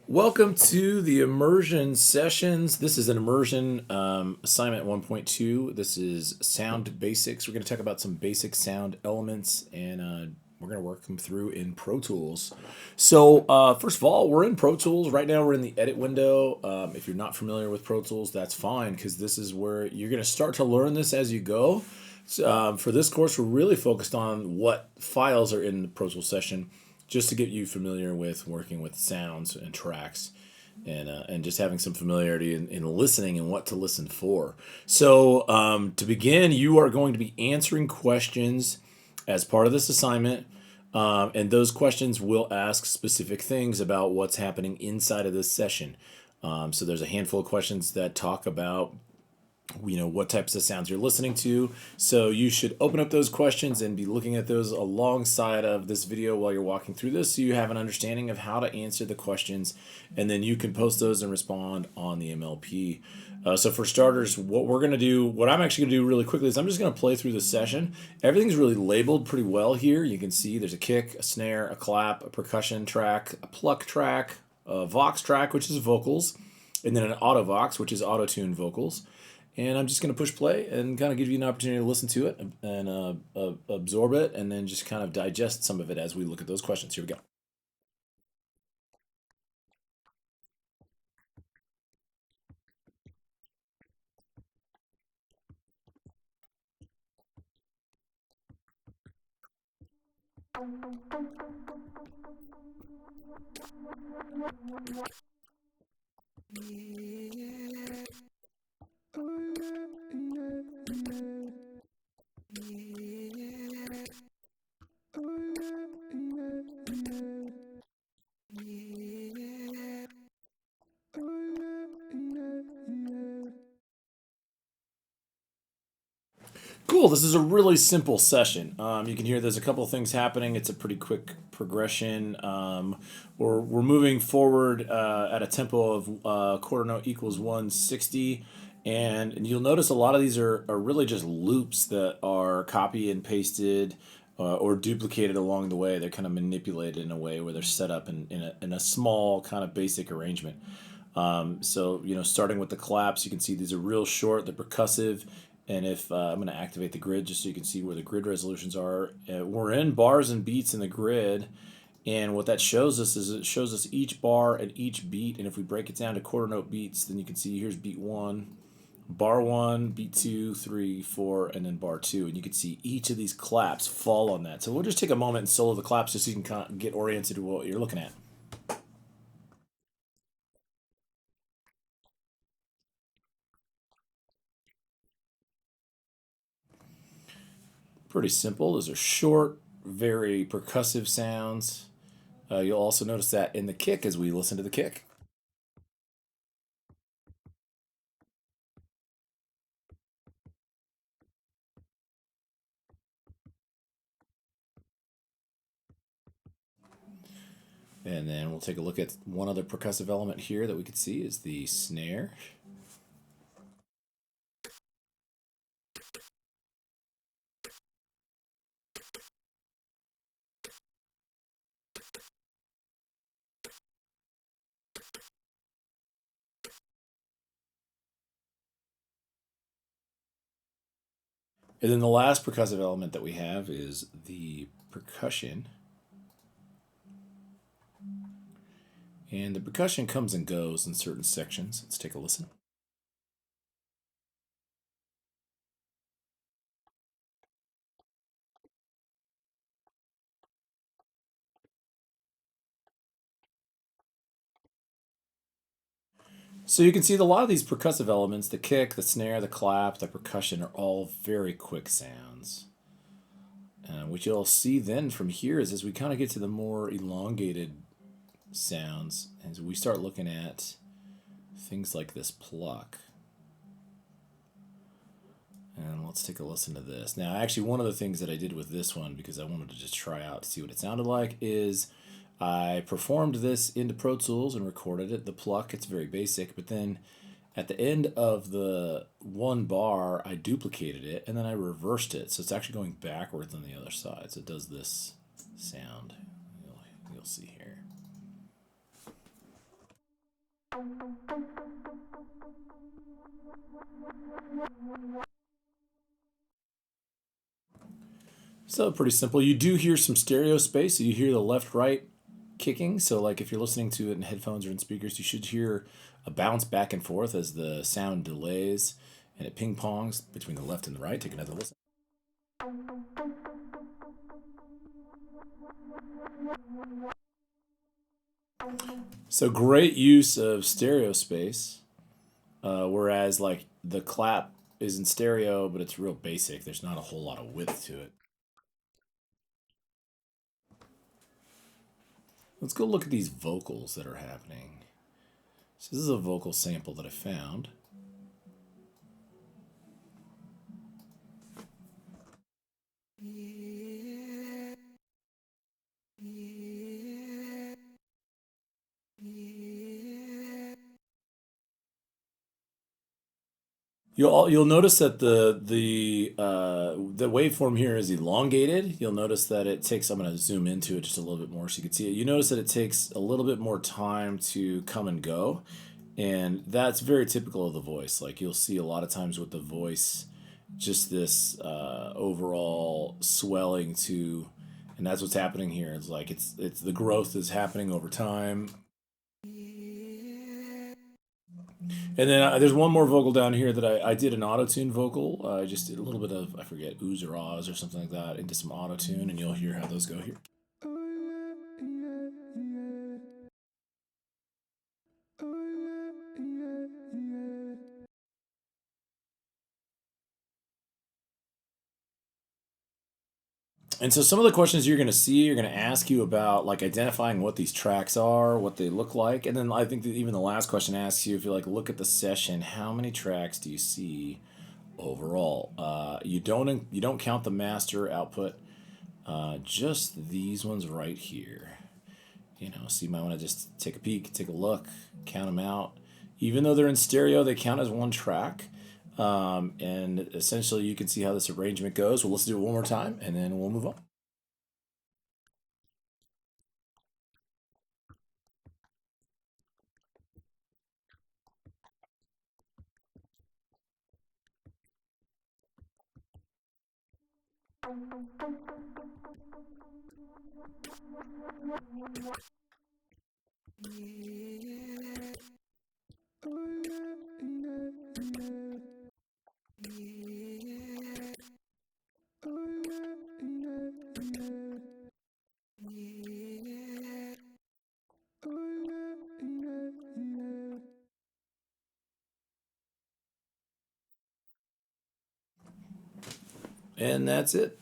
Welcome to the immersion sessions. This is an immersion assignment 1.2. This is sound basics. We're going to talk about some basic sound elements and we're going to work them through in Pro Tools. So first of all, we're in Pro Tools. Right now we're in the edit window. If you're not familiar with Pro Tools, that's fine because this is where you're going to start to learn this as you go. So, for this course, we're really focused on what files are in the Pro Tools session, just to get you familiar with working with sounds and tracks, and just having some familiarity in listening and what to listen for. So to begin, you are going to be answering questions as part of this assignment, and those questions will ask specific things about what's happening inside of this session. So there's a handful of questions that talk about what types of sounds you're listening to. So you should open up those questions and be looking at those alongside of this video while you're walking through this, so you have an understanding of how to answer the questions, and then you can post those and respond on the MLP. So for starters, what I'm actually going to do really quickly is I'm just going to play through the session. Everything's really labeled pretty well here. You can see there's a kick, a snare, a clap, a percussion track, a pluck track, a vox track, which is vocals, and then an auto vox, which is auto-tune vocals. And I'm just going to push play and kind of give you an opportunity to listen to it and absorb it, and then just kind of digest some of it as we look at those questions. Here we go. Cool. This is a really simple session. You can hear there's a couple of things happening. It's a pretty quick progression. We're moving forward at a tempo of quarter note equals 160. And you'll notice a lot of these are really just loops that are copy and pasted or duplicated along the way. They're kind of manipulated in a way where they're set up in a small kind of basic arrangement. So, starting with the claps, you can see these are real short, they're percussive. And if I'm going to activate the grid just so you can see where the grid resolutions are, we're in bars and beats in the grid. And what that shows us is it shows us each bar and each beat. And if we break it down to quarter note beats, then you can see here's beat one, bar one, beat two, three, four, and then bar two. And you can see each of these claps fall on that. So we'll just take a moment and solo the claps just so you can kind of get oriented to what you're looking at. Pretty simple. Those are short, very percussive sounds. You'll also notice that in the kick as we listen to the kick. And then we'll take a look at one other percussive element here that we can see is the snare. And then the last percussive element that we have is the percussion. And the percussion comes and goes in certain sections. Let's take a listen. So you can see that a lot of these percussive elements, the kick, the snare, the clap, the percussion, are all very quick sounds. What you'll see then from here is as we kind of get to the more elongated sounds, as we start looking at things like this pluck. And let's take a listen to this. Now, actually, one of the things that I did with this one, because I wanted to just try out to see what it sounded like, is I performed this into Pro Tools and recorded it. The pluck, it's very basic, but then at the end of the one bar, I duplicated it, and then I reversed it. So it's actually going backwards on the other side. So it does this sound. You'll see here. So pretty simple. You do hear some stereo space. So you hear the left right kicking. So like if you're listening to it in headphones or in speakers, you should hear a bounce back and forth as the sound delays and it ping pongs between the left and the right. Take another listen. So great use of stereo space, whereas like the clap is in stereo, but it's real basic. There's not a whole lot of width to it. Let's go look at these vocals that are happening. So this is a vocal sample that I found. You'll notice that the waveform here is elongated. You'll notice that it takes. I'm going to zoom into it just a little bit more so you can see it. You notice that it takes a little bit more time to come and go, and that's very typical of the voice. Like you'll see a lot of times with the voice, just this overall swelling to, and that's what's happening here. It's like it's the growth is happening over time. And then there's one more vocal down here that I did an auto tune vocal. I just did a little bit of, I forget, oohs or ahs or something like that into some auto tune, and you'll hear how those go here. And so some of the questions you're going to see are going to ask you about like identifying what these tracks are, what they look like. And then I think that even the last question asks you if you like look at the session, how many tracks do you see overall? You don't count the master output, just these ones right here. So you might want to just take a peek, take a look, count them out. Even though they're in stereo, they count as one track. And essentially, you can see how this arrangement goes. Well, let's do it one more time, and then we'll move on. And that's it.